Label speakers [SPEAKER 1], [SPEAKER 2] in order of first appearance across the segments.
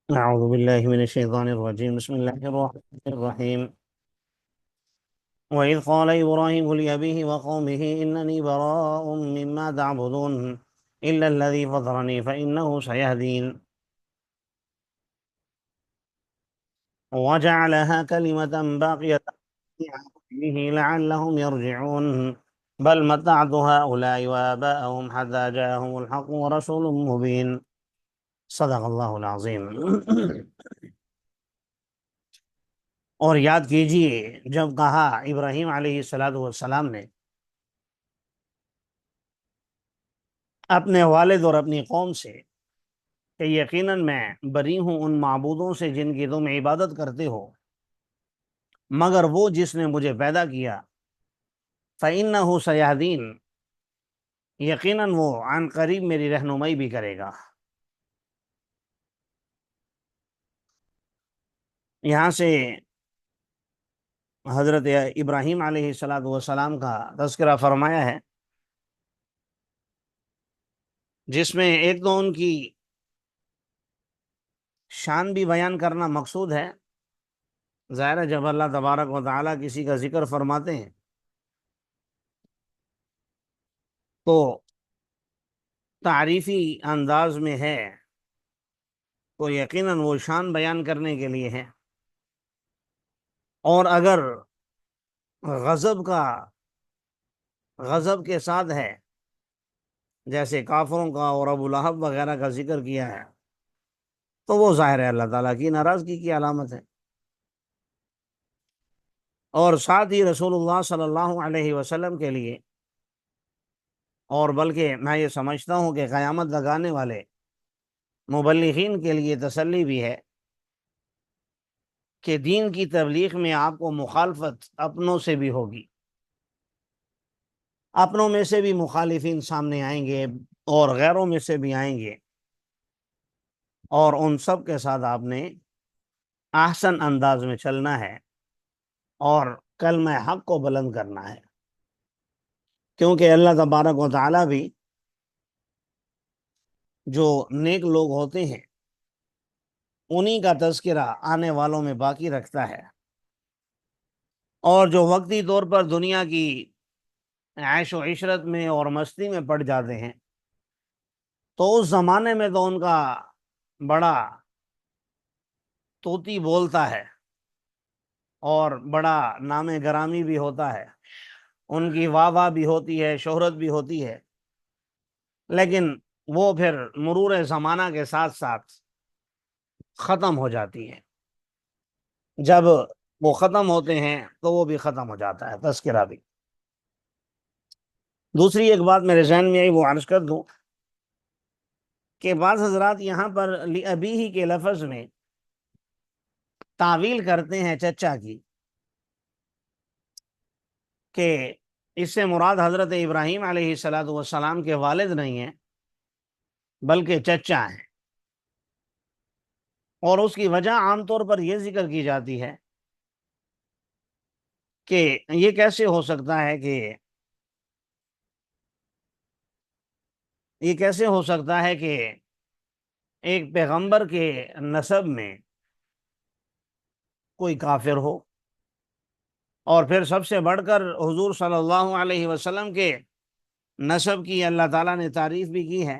[SPEAKER 1] أعوذ بالله من الشيطان الرجيم. بسم الله الرحمن الرحيم. وإذ قال إبراهيم لأبيه وقومه إنني براء مما تعبدون إلا الذي فطرني فإنه سيهدين وجعلها كلمة باقية في عقبه لعلهم يرجعون بل متعت هؤلاء وآباءهم حتى جاءهم الحق ورسول مبين. صدق اللہ العظیم. اور یاد کیجئے جب کہا ابراہیم علیہ السلام نے اپنے والد اور اپنی قوم سے کہ یقیناً میں بری ہوں ان معبودوں سے جن کی تم عبادت کرتے ہو مگر وہ جس نے مجھے پیدا کیا، فَإِنَّهُ سَيَهْدِينِ، یقیناً وہ عن قریب میری رہنمائی بھی کرے گا. یہاں سے حضرت ابراہیم علیہ السلام کا تذکرہ فرمایا ہے، جس میں ایک تو ان کی شان بھی بیان کرنا مقصود ہے. ظاہر ہے جب اللہ تبارک و تعالیٰ کسی کا ذکر فرماتے ہیں تو تعریفی انداز میں ہے تو یقیناً وہ شان بیان کرنے کے لیے ہے، اور اگر غضب کے ساتھ ہے جیسے کافروں کا اور ابو لہب وغیرہ کا ذکر کیا ہے تو وہ ظاہر ہے اللہ تعالیٰ کی ناراضگی کی علامت ہے. اور ساتھ ہی رسول اللہ صلی اللہ علیہ وسلم کے لیے، اور بلکہ میں یہ سمجھتا ہوں کہ قیامت لگانے والے مبلغین کے لیے تسلی بھی ہے کہ دین کی تبلیغ میں آپ کو مخالفت اپنوں سے بھی ہوگی، اپنوں میں سے بھی مخالفین سامنے آئیں گے اور غیروں میں سے بھی آئیں گے، اور ان سب کے ساتھ آپ نے احسن انداز میں چلنا ہے اور کلمہ حق کو بلند کرنا ہے، کیونکہ اللہ تبارک و تعالیٰ بھی جو نیک لوگ ہوتے ہیں انہی کا تذکرہ آنے والوں میں باقی رکھتا ہے، اور جو وقتی طور پر دنیا کی عیش و عشرت میں اور مستی میں پڑ جاتے ہیں تو اس زمانے میں تو ان کا بڑا طوطی بولتا ہے اور بڑا نام گرامی بھی ہوتا ہے، ان کی واہ واہ بھی ہوتی ہے، شہرت بھی ہوتی ہے، لیکن وہ پھر مرور زمانہ کے ساتھ ساتھ ختم ہو جاتی ہے. جب وہ ختم ہوتے ہیں تو وہ بھی ختم ہو جاتا ہے تذکرہ بھی. دوسری ایک بات میرے ذہن میں آئی وہ عرض کر دوں کہ بعض حضرات یہاں پر لِأَبِيهِ کے لفظ میں تعویل کرتے ہیں چچا کی، کہ اس سے مراد حضرت ابراہیم علیہ السلام کے والد نہیں ہیں بلکہ چچا ہیں. اور اس کی وجہ عام طور پر یہ ذکر کی جاتی ہے کہ یہ کیسے ہو سکتا ہے کہ ایک پیغمبر کے نسب میں کوئی کافر ہو، اور پھر سب سے بڑھ کر حضور صلی اللہ علیہ وسلم کے نسب کی اللہ تعالیٰ نے تعریف بھی کی ہے،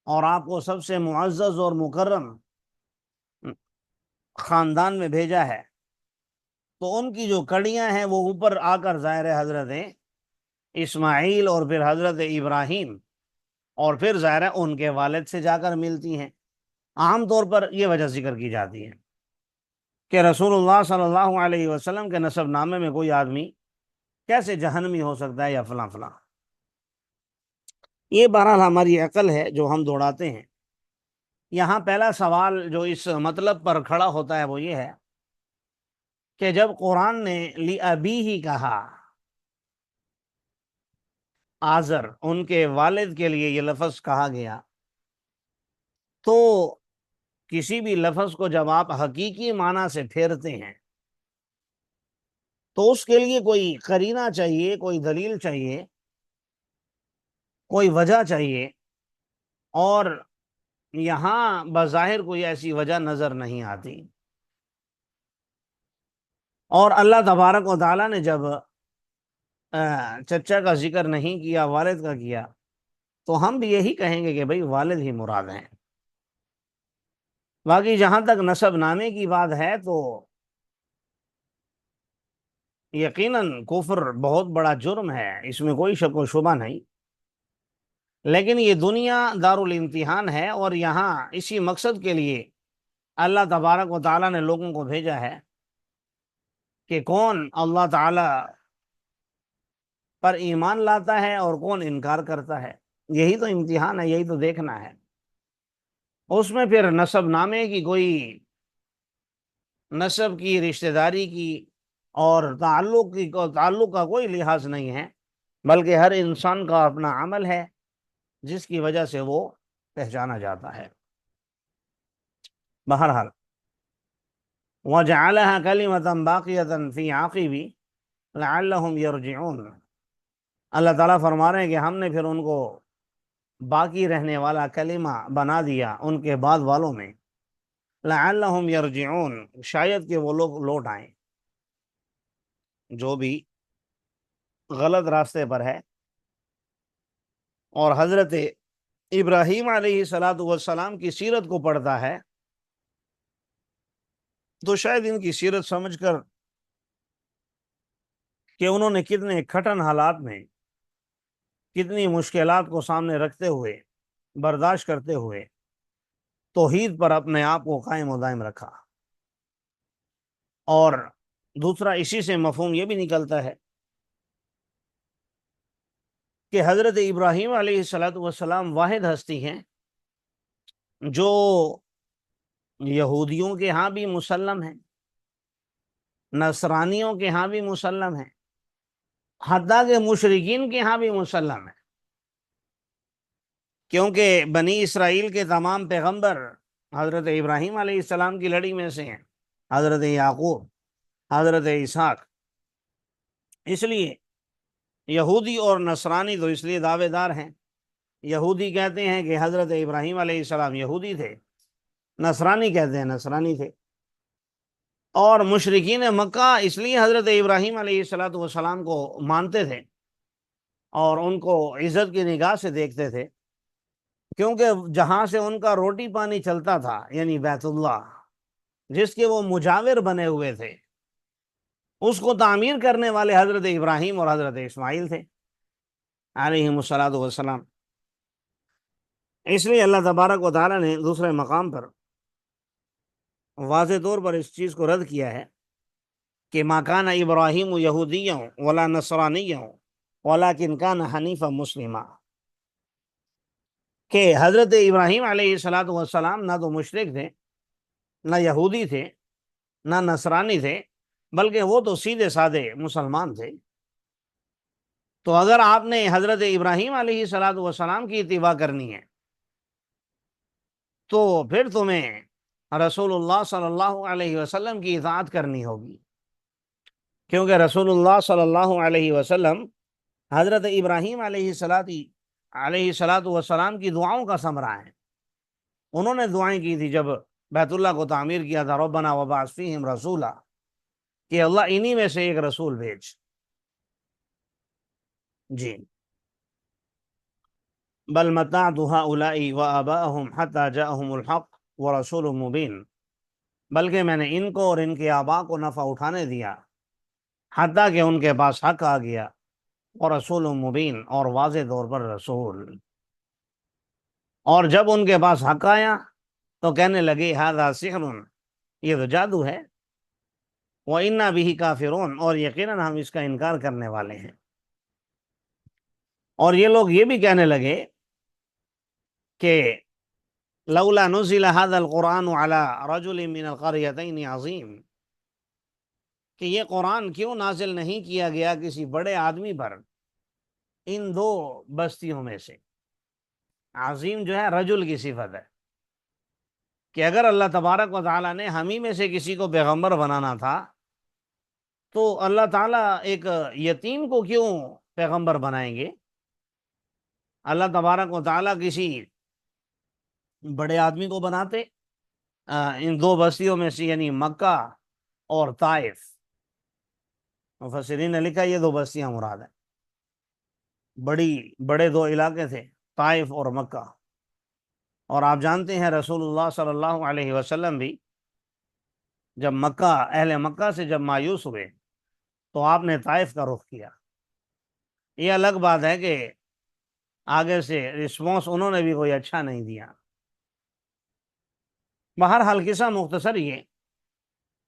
[SPEAKER 1] اور آپ کو سب سے معزز اور مکرم خاندان میں بھیجا ہے، تو ان کی جو کڑیاں ہیں وہ اوپر آ کر ظاہر حضرت اسماعیل اور پھر حضرت ابراہیم اور پھر ظاہر ہے ان کے والد سے جا کر ملتی ہیں. عام طور پر یہ وجہ ذکر کی جاتی ہے کہ رسول اللہ صلی اللہ علیہ وسلم کے نسب نامے میں کوئی آدمی کیسے جہنمی ہو سکتا ہے یا فلاں فلاں. یہ بہرحال ہماری عقل ہے جو ہم دوڑاتے ہیں. یہاں پہلا سوال جو اس مطلب پر کھڑا ہوتا ہے وہ یہ ہے کہ جب قرآن نے لِأَبِيهِ کہا، آزر ان کے والد کے لیے یہ لفظ کہا گیا، تو کسی بھی لفظ کو جب آپ حقیقی معنی سے پھیرتے ہیں تو اس کے لیے کوئی قرینہ چاہیے، کوئی دلیل چاہیے، کوئی وجہ چاہیے. اور یہاں بظاہر کوئی ایسی وجہ نظر نہیں آتی۔ اور اللہ تبارک و تعالیٰ نے جب چچا کا ذکر نہیں کیا، والد کا کیا، تو ہم بھی یہی کہیں گے کہ بھئی والد ہی مراد ہیں۔ باقی جہاں تک نسب نامے کی بات ہے تو یقیناً کفر بہت بڑا جرم ہے، اس میں کوئی شک و شبہ نہیں، لیکن یہ دنیا دار الامتحان ہے، اور یہاں اسی مقصد کے لیے اللہ تبارک و تعالیٰ نے لوگوں کو بھیجا ہے کہ کون اللہ تعالیٰ پر ایمان لاتا ہے اور کون انکار کرتا ہے۔ یہی تو امتحان ہے، یہی تو دیکھنا ہے۔ اس میں پھر نسب نامے کی کوئی، نسب کی، رشتہ داری کی اور تعلق کا کوئی لحاظ نہیں ہے، بلکہ ہر انسان کا اپنا عمل ہے جس کی وجہ سے وہ پہچانا جاتا ہے۔ بہرحال وَجَعَلَهَا كَلِمَةً بَاقِيَةً فِي عَقِبِ لَعَلَّهُمْ يَرْجِعُونَ۔ اللہ تعالیٰ فرما رہے ہیں کہ ہم نے پھر ان کو باقی رہنے والا کلمہ بنا دیا ان کے بعد والوں میں، لَعَلَّهُمْ يَرْجِعُونَ، شاید کہ وہ لوگ لوٹ آئیں، جو بھی غلط راستے پر ہے اور حضرت ابراہیم علیہ السلام کی سیرت کو پڑھتا ہے تو شاید ان کی سیرت سمجھ کر کہ انہوں نے کتنے کھٹن حالات میں، کتنی مشکلات کو سامنے رکھتے ہوئے، برداشت کرتے ہوئے توحید پر اپنے آپ کو قائم و دائم رکھا۔ اور دوسرا اسی سے مفہوم یہ بھی نکلتا ہے کہ حضرت ابراہیم علیہ السلام واحد ہستی ہیں جو یہودیوں کے ہاں بھی مسلم ہیں، نصرانیوں کے ہاں بھی مسلم ہیں، حتیٰ کہ مشرکین کے ہاں بھی مسلم ہیں، کیونکہ بنی اسرائیل کے تمام پیغمبر حضرت ابراہیم علیہ السلام کی لڑی میں سے ہیں، حضرت یعقوب، حضرت اسحاق۔ اس لیے یہودی اور نصرانی تو اس لیے دعوے دار ہیں، یہودی کہتے ہیں کہ حضرت ابراہیم علیہ السلام یہودی تھے، نصرانی کہتے ہیں نصرانی تھے، اور مشرکین مکہ اس لیے حضرت ابراہیم علیہ السلام کو مانتے تھے اور ان کو عزت کی نگاہ سے دیکھتے تھے، کیونکہ جہاں سے ان کا روٹی پانی چلتا تھا، یعنی بیت اللہ جس کے وہ مجاور بنے ہوئے تھے، اس کو تعمیر کرنے والے حضرت ابراہیم اور حضرت اسماعیل تھے علیہم السلام۔ اس لیے اللہ تبارک و تعالیٰ نے دوسرے مقام پر واضح طور پر اس چیز کو رد کیا ہے کہ ما کان ابراہیم یہودیا ولا نصرانیا ولکن کان حنیفا مسلما، کہ حضرت ابراہیم علیہ السلام نہ تو مشرک تھے، نہ یہودی تھے، نہ نصرانی تھے، بلکہ وہ تو سیدھے سادے مسلمان تھے۔ تو اگر آپ نے حضرت ابراہیم علیہ السلام کی اتباع کرنی ہے تو پھر تمہیں رسول اللہ صلی اللہ علیہ وسلم کی اطاعت کرنی ہوگی، کیونکہ رسول اللہ صلی اللہ علیہ وسلم حضرت ابراہیم علیہ السلام کی دعاؤں کا ثمرہ ہے۔ انہوں نے دعائیں کی تھی جب بیت اللہ کو تعمیر کیا تھا، ربنا وبعث فیہم رسولا، کہ اللہ انہی میں سے ایک رسول بھیج۔ جی، بل متعت ہؤلاء وآباءهم حتى جاءهم الحق ورسول مبین، بلکہ میں نے ان کو اور ان کے آباء کو نفع اٹھانے دیا حتیٰ کہ ان کے پاس حق آ گیا، اور رسول مبین، اور واضح طور پر رسول۔ اور جب ان کے پاس حق آیا تو کہنے لگے ھذا سحر، یہ تو جادو ہے، وَإِنَّا بِهِ کافرون، اور یقیناً ہم اس کا انکار کرنے والے ہیں۔ اور یہ لوگ یہ بھی کہنے لگے کہ لولا نزل ھذا القرآن علی رجل من القریتین عظیم، کہ یہ قرآن کیوں نازل نہیں کیا گیا کسی بڑے آدمی پر ان دو بستیوں میں سے۔ عظیم جو ہے رجل کی صفت ہے، کہ اگر اللہ تبارک و تعالیٰ نے ہم ہی میں سے کسی کو پیغمبر بنانا تھا تو اللہ تعالیٰ ایک یتیم کو کیوں پیغمبر بنائیں گے؟ اللہ تبارک و تعالیٰ کسی بڑے آدمی کو بناتے ان دو بستیوں میں سے، یعنی مکہ اور طائف۔ مفسرین نے لکھا یہ دو بستیاں مراد ہیں، بڑے دو علاقے تھے، طائف اور مکہ۔ اور آپ جانتے ہیں رسول اللہ صلی اللہ علیہ وسلم بھی جب اہل مکہ سے جب مایوس ہوئے تو آپ نے طائف کا رخ کیا۔ یہ الگ بات ہے کہ آگے سے رسپانس انہوں نے بھی کوئی اچھا نہیں دیا۔ بہرحال قصہ مختصر یہ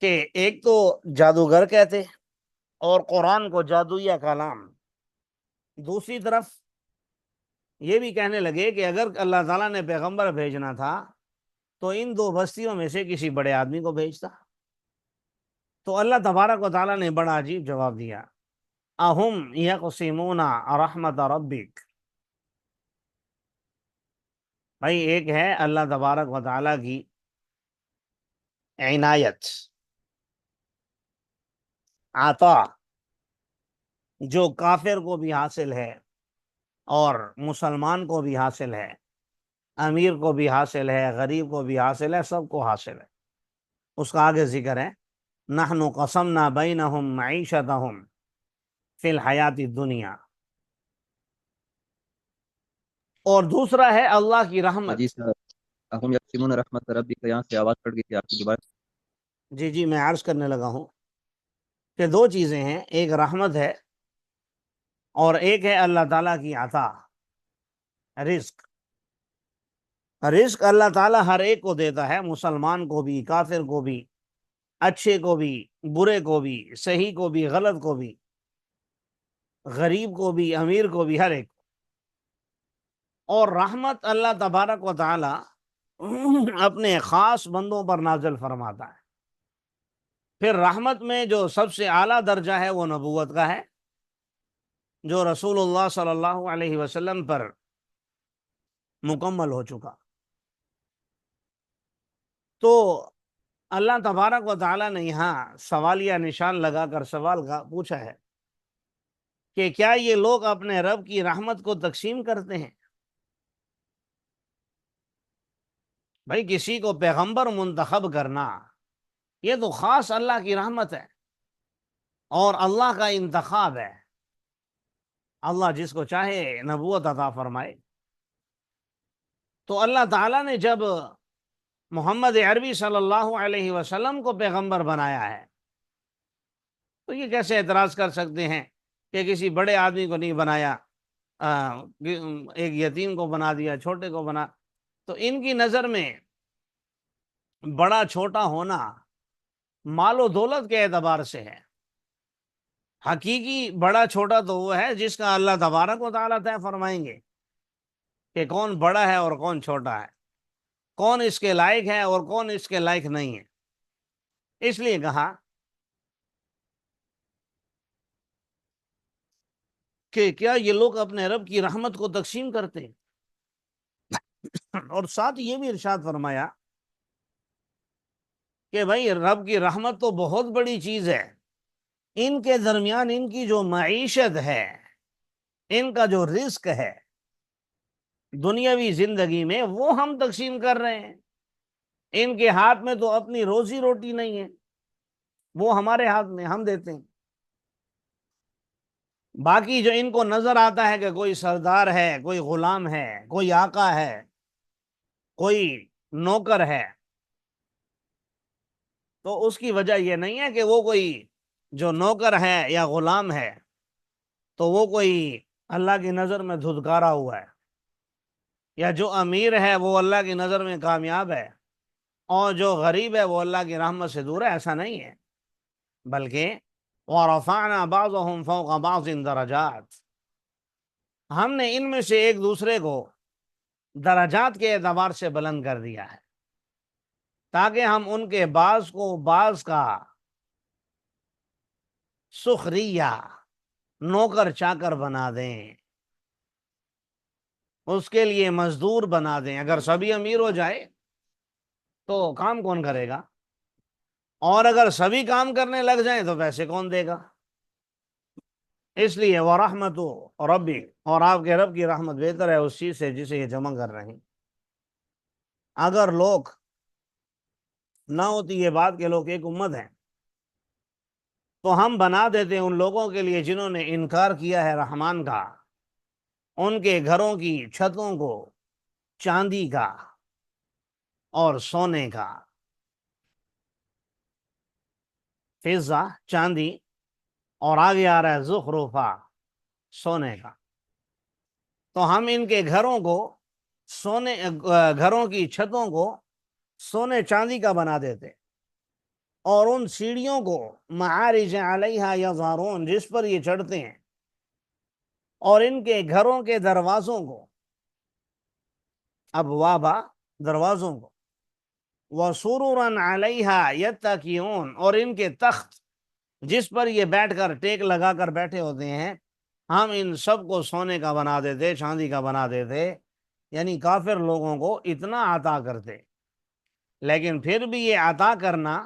[SPEAKER 1] کہ ایک تو جادوگر کہتے اور قرآن کو جادویہ کلام، دوسری طرف یہ بھی کہنے لگے کہ اگر اللہ تعالیٰ نے پیغمبر بھیجنا تھا تو ان دو بستیوں میں سے کسی بڑے آدمی کو بھیجتا۔ تو اللہ تبارک و تعالیٰ نے بڑا عجیب جواب دیا، اہم یقسمون رحمت ربک۔ بھائی ایک ہے اللہ تبارک و تعالیٰ کی عنایت، عطا، جو کافر کو بھی حاصل ہے اور مسلمان کو بھی حاصل ہے، امیر کو بھی حاصل ہے، غریب کو بھی حاصل ہے، سب کو حاصل ہے۔ اس کا آگے ذکر ہے، نحن قسمنا بینہم معیشتہم فی الحیات الدنیا۔ اور دوسرا ہے اللہ کی
[SPEAKER 2] جی
[SPEAKER 1] رحمت۔
[SPEAKER 2] سر، اہم یقسمون رحمت ربک، یہاں سے آواز کٹ گئی تھی آپ کی دوبارہ۔
[SPEAKER 1] جی میں عرض کرنے لگا ہوں کہ دو چیزیں ہیں، ایک رحمت ہے اور ایک ہے اللہ تعالیٰ کی عطا، رزق۔ رزق اللہ تعالیٰ ہر ایک کو دیتا ہے، مسلمان کو بھی، کافر کو بھی، اچھے کو بھی، برے کو بھی، صحیح کو بھی، غلط کو بھی، غریب کو بھی، امیر کو بھی، ہر ایک کو۔ اور رحمت اللہ تبارک و تعالیٰ اپنے خاص بندوں پر نازل فرماتا ہے۔ پھر رحمت میں جو سب سے اعلیٰ درجہ ہے وہ نبوت کا ہے، جو رسول اللہ صلی اللہ علیہ وسلم پر مکمل ہو چکا۔ تو اللہ تبارک و تعالیٰ نے یہاں سوالیہ نشان لگا کر سوال پوچھا ہے کہ کیا یہ لوگ اپنے رب کی رحمت کو تقسیم کرتے ہیں؟ بھائی کسی کو پیغمبر منتخب کرنا یہ تو خاص اللہ کی رحمت ہے اور اللہ کا انتخاب ہے، اللہ جس کو چاہے نبوت عطا فرمائے۔ تو اللہ تعالیٰ نے جب محمد عربی صلی اللہ علیہ وسلم کو پیغمبر بنایا ہے تو یہ کیسے اعتراض کر سکتے ہیں کہ کسی بڑے آدمی کو نہیں بنایا، ایک یتیم کو بنا دیا، چھوٹے کو بنا۔ تو ان کی نظر میں بڑا چھوٹا ہونا مال و دولت کے اعتبار سے ہے، حقیقی بڑا چھوٹا تو وہ ہے جس کا اللہ تبارک و تعالیٰ طے فرمائیں گے کہ کون بڑا ہے اور کون چھوٹا ہے، کون اس کے لائق ہے اور کون اس کے لائق نہیں ہے۔ اس لیے کہا کہ کیا یہ لوگ اپنے رب کی رحمت کو تقسیم کرتے ہیں؟ اور ساتھ یہ بھی ارشاد فرمایا کہ بھائی رب کی رحمت تو بہت بڑی چیز ہے، ان کے درمیان ان کی جو معیشت ہے، ان کا جو رزق ہے دنیاوی زندگی میں، وہ ہم تقسیم کر رہے ہیں۔ ان کے ہاتھ میں تو اپنی روزی روٹی نہیں ہے، وہ ہمارے ہاتھ میں، ہم دیتے ہیں۔ باقی جو ان کو نظر آتا ہے کہ کوئی سردار ہے، کوئی غلام ہے، کوئی آقا ہے، کوئی نوکر ہے، تو اس کی وجہ یہ نہیں ہے کہ وہ کوئی جو نوکر ہے یا غلام ہے تو وہ کوئی اللہ کی نظر میں دھتکارا ہوا ہے، یا جو امیر ہے وہ اللہ کی نظر میں کامیاب ہے اور جو غریب ہے وہ اللہ کی رحمت سے دور ہے، ایسا نہیں ہے۔ بلکہ وَرَفَعْنَا بَعْضَهُمْ فَوْقَ بَعْضٍ درجات، ہم نے ان میں سے ایک دوسرے کو درجات کے اعتبار سے بلند کر دیا ہے تاکہ ہم ان کے بعض کو بعض کا سخریہ، نوکر چاکر بنا دیں، اس کے لیے مزدور بنا دیں۔ اگر سبھی امیر ہو جائے تو کام کون کرے گا، اور اگر سبھی کام کرنے لگ جائیں تو پیسے کون دے گا؟ اس لیے وَرَحْمَتُ رَبِّ، اور آپ کے رب کی رحمت بہتر ہے اس چیز سے جسے یہ جمع کر رہے ہیں۔ اگر لوگ نہ ہوتی یہ بات کہ لوگ ایک امت ہیں تو ہم بنا دیتے ان لوگوں کے لیے جنہوں نے انکار کیا ہے رحمان کا، ان کے گھروں کی چھتوں کو چاندی کا اور سونے کا، فضہ چاندی، اور آگے آ رہا ہے زخرفا سونے کا، تو ہم ان کے گھروں کو سونے، گھروں کی چھتوں کو سونے چاندی کا بنا دیتے، اور ان سیڑھیوں کو معارج علیہا یظہرون جس پر یہ چڑھتے ہیں، اور ان کے گھروں کے دروازوں کو، ابوابا دروازوں کو، وسررا علیہا یتکئون اور ان کے تخت جس پر یہ بیٹھ کر ٹیک لگا کر بیٹھے ہوتے ہیں، ہم ان سب کو سونے کا بنا دیتے، چاندی کا بنا دیتے، یعنی کافر لوگوں کو اتنا عطا کرتے۔ لیکن پھر بھی یہ عطا کرنا